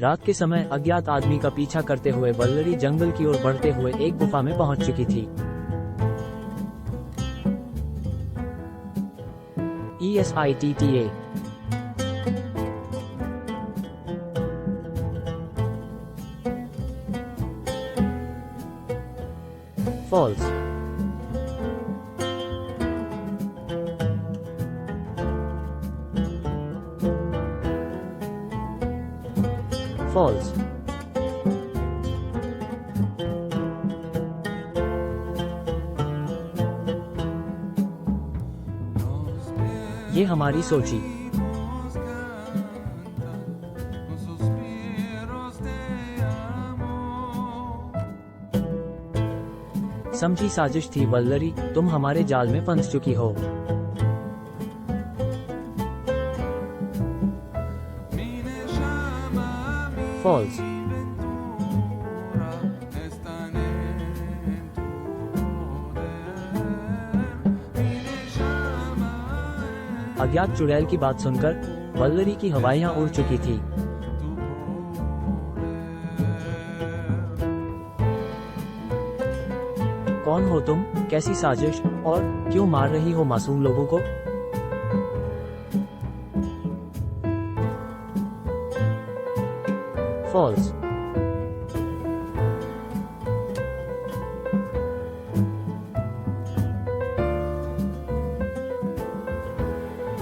रात के समय अज्ञात आदमी का पीछा करते हुए वल्लरी जंगल की ओर बढ़ते हुए एक गुफा में पहुंच चुकी थी। ESITTA False False ये हमारी सोची। समझी साजिश थी वल्लरी, तुम हमारे जाल में फंस चुकी हो। फॉल्स अज्ञात चुड़ैल की बात सुनकर वल्लरी की हवाइयां उड़ चुकी थी। कौन हो तुम, कैसी साजिश, और क्यों मार रही हो मासूम लोगों को? फॉल्स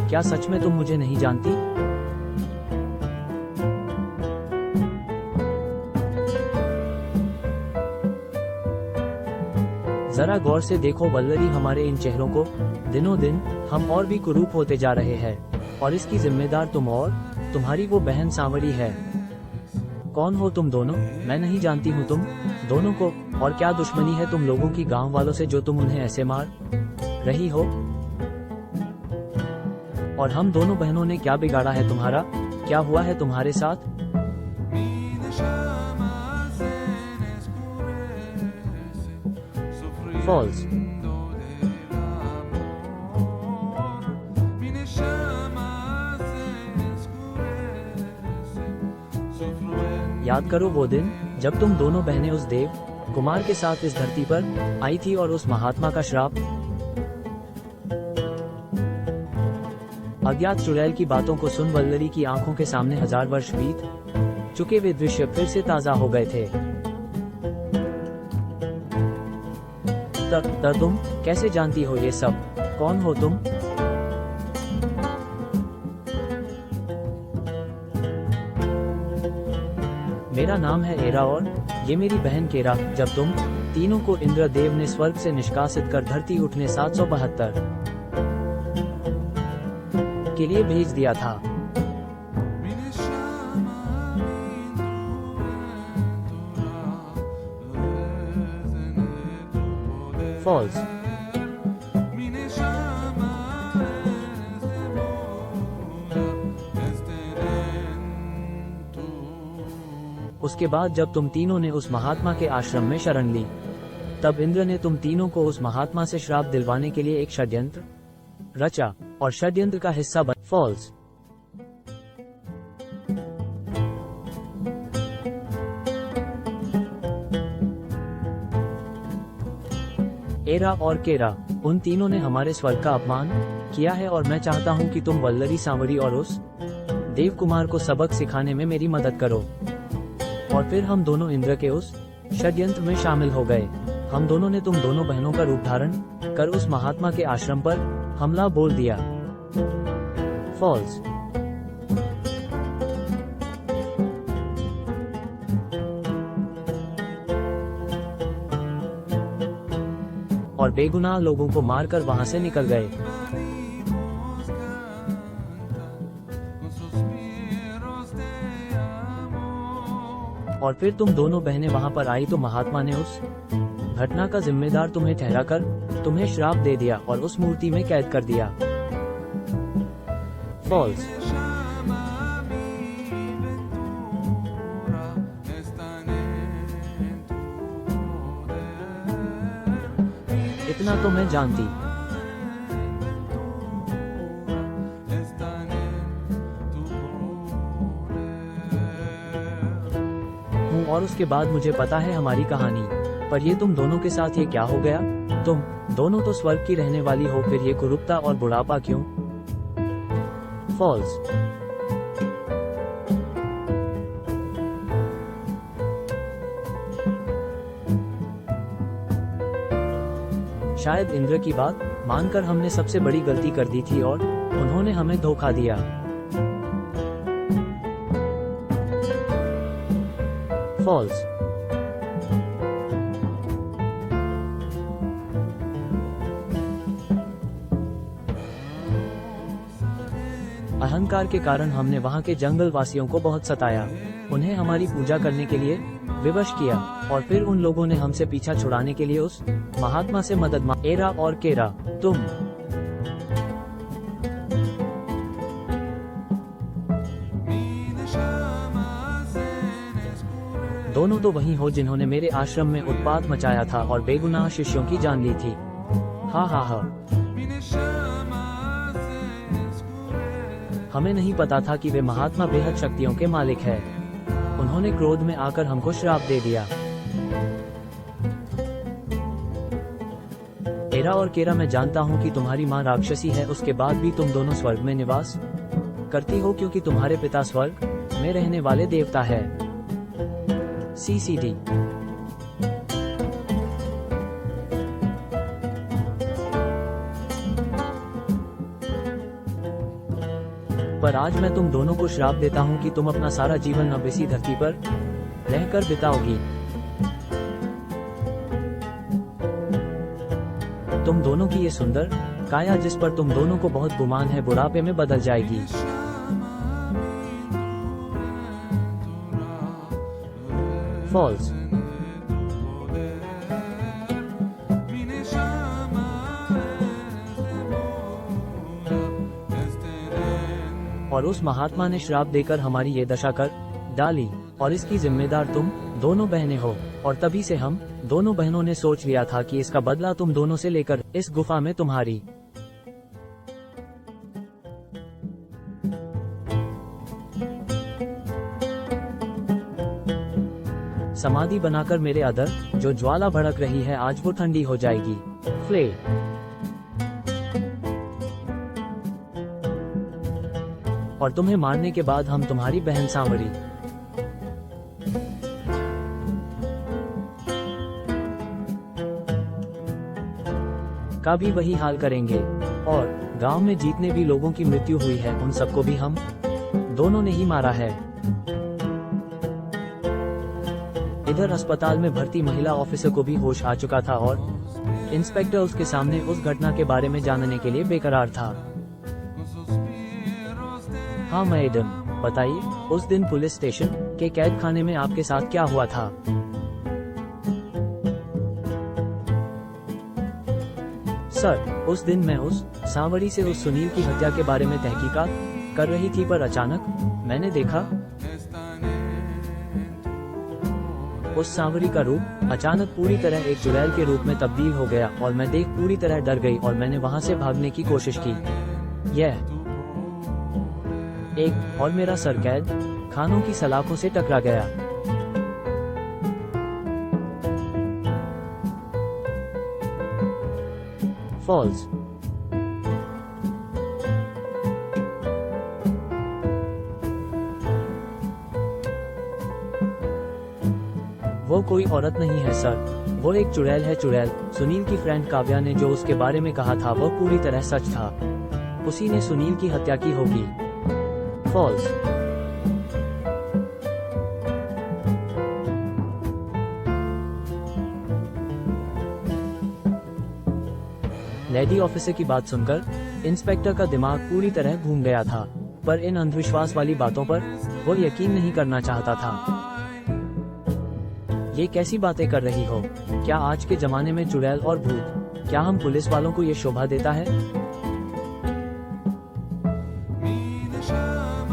क्या सच में तुम मुझे नहीं जानती? जरा गौर से देखो वल्लरी, हमारे इन चेहरों को। दिनों दिन हम और भी कुरूप होते जा रहे हैं, और इसकी जिम्मेदार तुम और तुम्हारी वो बहन सांवरी है। कौन हो तुम दोनों? मैं नहीं जानती हूँ तुम दोनों को, और क्या दुश्मनी है तुम लोगों की गांव वालों से जो तुम उन्हें ऐसे मार रही हो? और हम दोनों बहनों ने क्या बिगाड़ा है तुम्हारा? क्या हुआ है तुम्हारे साथ? फॉल्स याद करो वो दिन जब तुम दोनों बहनें उस देव कुमार के साथ इस धरती पर आई थी, और उस महात्मा का श्राप। अज्ञात चुड़ैल की बातों को सुन वल्लरी की आंखों के सामने 1000 वर्ष बीत चुके वे दृश्य फिर से ताजा हो गए थे। तुम कैसे जानती हो ये सब? कौन हो तुम? मेरा नाम है एरा, और ये मेरी बहन केरा। जब तुम तीनों को इंद्रदेव ने स्वर्ग से निष्कासित कर धरती उठने 772 के लिए भेज दिया था। फॉल्स उसके बाद जब तुम तीनों ने उस महात्मा के आश्रम में शरण ली, तब इंद्र ने तुम तीनों को उस महात्मा से श्राप दिलवाने के लिए एक षड्यंत्र रचा, और षड्यंत्र का हिस्सा बन। फॉल्स एरा और केरा, उन तीनों ने हमारे स्वर्ग का अपमान किया है, और मैं चाहता हूँ कि तुम वल्लरी, सांवरी और उस देव कुमार को सबक सिखाने में मेरी मदद करो। और फिर हम दोनों इंद्र के उस षड्यंत्र में शामिल हो गए। हम दोनों ने तुम दोनों बहनों का रूप धारण कर उस महात्मा के आश्रम पर हमला बोल दिया। फॉल्स और बेगुनाह लोगों को मारकर वहां से निकल गए। और फिर तुम दोनों बहनें वहां पर आई तो महात्मा ने उस घटना का जिम्मेदार तुम्हें ठहराकर तुम्हें श्राप दे दिया और उस मूर्ति में कैद कर दिया। फॉल्स इतना तो मैं जानती। हूँ और उसके बाद मुझे पता है हमारी कहानी। पर ये तुम दोनों के साथ ये क्या हो गया? तुम दोनों तो स्वर्ग की रहने वाली हो, फिर ये कुरूपता और बुढ़ापा क्यों? फॉल्स। शायद इंद्र की बात मानकर हमने सबसे बड़ी गलती कर दी थी और उन्होंने हमें धोखा दिया। फॉल्स। अहंकार के कारण हमने वहां के जंगल वासियों को बहुत सताया, उन्हें हमारी पूजा करने के लिए विवश किया और फिर उन लोगों ने हमसे पीछा छुड़ाने के लिए उस महात्मा से मदद मांगी। एरा और केरा, तुम दोनों तो वही हो जिन्होंने मेरे आश्रम में उत्पात मचाया था और बेगुनाह शिष्यों की जान ली थी। हा हा हा। हमें नहीं पता था कि वे महात्मा बेहद शक्तियों के मालिक है। उन्होंने क्रोध में आकर हमको श्राप दे दिया। एरा और केरा, मैं जानता हूँ कि तुम्हारी माँ राक्षसी है, उसके बाद भी तुम दोनों स्वर्ग में निवास करती हो क्योंकि तुम्हारे पिता स्वर्ग में रहने वाले देवता है। CCD। पर आज मैं तुम दोनों को श्राप देता हूँ कि तुम अपना सारा जीवन अब इसी धरती पर रहकर बिताओगी। तुम दोनों की ये सुंदर काया जिस पर तुम दोनों को बहुत गुमान है, बुढ़ापे में बदल जाएगी। फॉल्स। और उस महात्मा ने श्राप देकर हमारी ये दशा कर डाली और इसकी जिम्मेदार तुम दोनों बहनें हो। और तभी से हम दोनों बहनों ने सोच लिया था कि इसका बदला तुम दोनों से लेकर इस गुफा में तुम्हारी समाधि बनाकर मेरे अदर जो ज्वाला भड़क रही है आज वो ठंडी हो जाएगी। फ्ले। और तुम्हें मारने के बाद हम तुम्हारी बहन सांवरी का भी वही हाल करेंगे। और गांव में जितने भी लोगों की मृत्यु हुई है उन सबको भी हम दोनों ने ही मारा है। इधर अस्पताल में भर्ती महिला ऑफिसर को भी होश आ चुका था और इंस्पेक्टर उसके सामने उस घटना के बारे में जानने के लिए बेकरार था। हाँ मैडम, बताइए, उस दिन पुलिस स्टेशन के कैद खाने में आपके साथ क्या हुआ था? सर, उस दिन मैं उस सांवरी से उस सुनील की हत्या के बारे में तहकीकात कर रही थी, पर अचानक मैंने देखा उस सांवरी का रूप अचानक पूरी तरह एक चुड़ैल के रूप में तब्दील हो गया और मैं देख पूरी तरह डर गई और मैंने वहां से भागने की कोशिश की। यह एक और मेरा सर कैद खानों की सलाखों से टकरा गया। फॉल्स। वो कोई औरत नहीं है सर, वो एक चुड़ैल है। चुड़ैल सुनील की फ्रेंड काव्या ने जो उसके बारे में कहा था वह पूरी तरह सच था। उसी ने सुनील की हत्या की होगी। फॉल्स। लेडी ऑफिसर की बात सुनकर इंस्पेक्टर का दिमाग पूरी तरह घूम गया था, पर इन अंधविश्वास वाली बातों पर वो यकीन नहीं करना चाहता था। ये कैसी बातें कर रही हो? क्या आज के जमाने में चुड़ैल और भूत, क्या हम पुलिस वालों को ये शोभा देता है?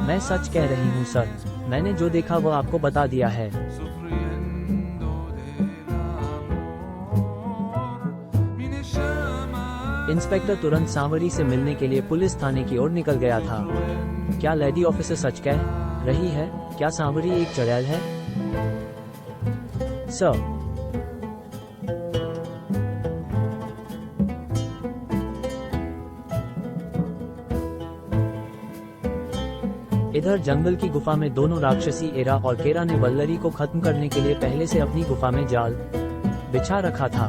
मैं सच कह रही हूँ सर, मैंने जो देखा वो आपको बता दिया है। इंस्पेक्टर तुरंत सांवरी से मिलने के लिए पुलिस थाने की ओर निकल गया था। क्या लेडी ऑफिसर सच कह रही है? क्या सांवरी एक चुड़ैल है? सर। इधर जंगल की गुफा में दोनों राक्षसी एरा और केरा ने वल्लरी को खत्म करने के लिए पहले से अपनी गुफा में जाल बिछा रखा था।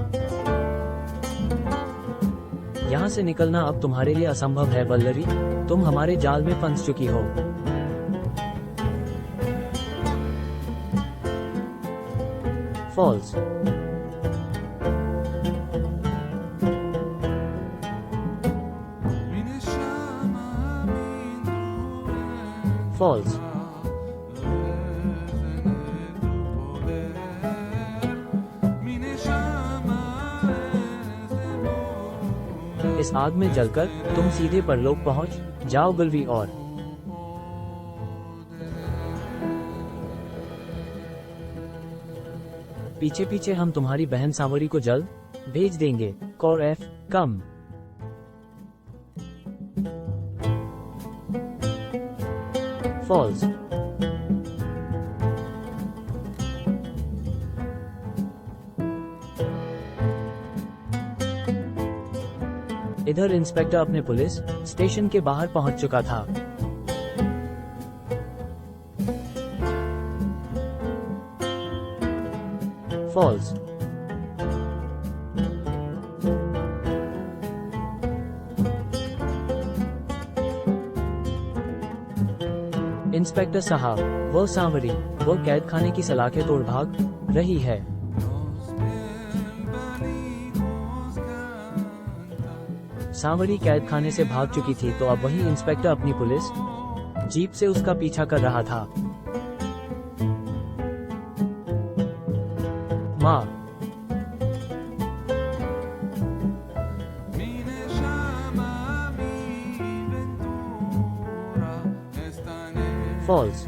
यहाँ से निकलना अब तुम्हारे लिए असंभव है वल्लरी, तुम हमारे जाल में फंस चुकी हो। फॉल्स। फॉल्स। इस आग में जलकर तुम सीधे परलोक पहुंच जाओ गुलवी, और पीछे पीछे हम तुम्हारी बहन सांवरी को जल्द भेज देंगे। कौर एफ कम। फॉल्स। इधर इंस्पेक्टर अपने पुलिस स्टेशन के बाहर पहुंच चुका था। फॉल्स। इंस्पेक्टर साहब, वो सांवरी वो कैद खाने की सलाखें तोड़ भाग रही है। सांवरी कैद खाने से भाग चुकी थी तो अब वही इंस्पेक्टर अपनी पुलिस जीप से उसका पीछा कर रहा था। माँ। फॉल्स।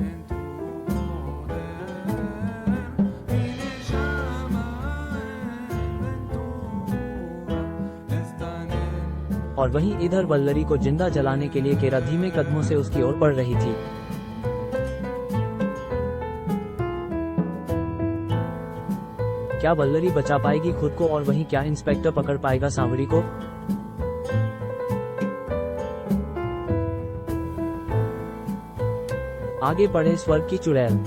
और वहीं इधर वल्लरी को जिंदा जलाने के लिए केरा धीमे कदमों से उसकी ओर बढ़ रही थी। क्या वल्लरी बचा पाएगी खुद को, और वहीं क्या इंस्पेक्टर पकड़ पाएगा सांवरी को? आगे बढ़े स्वर्ग की चुड़ैल।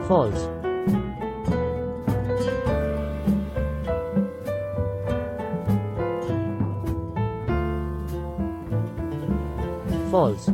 फॉल्स। फॉल्स।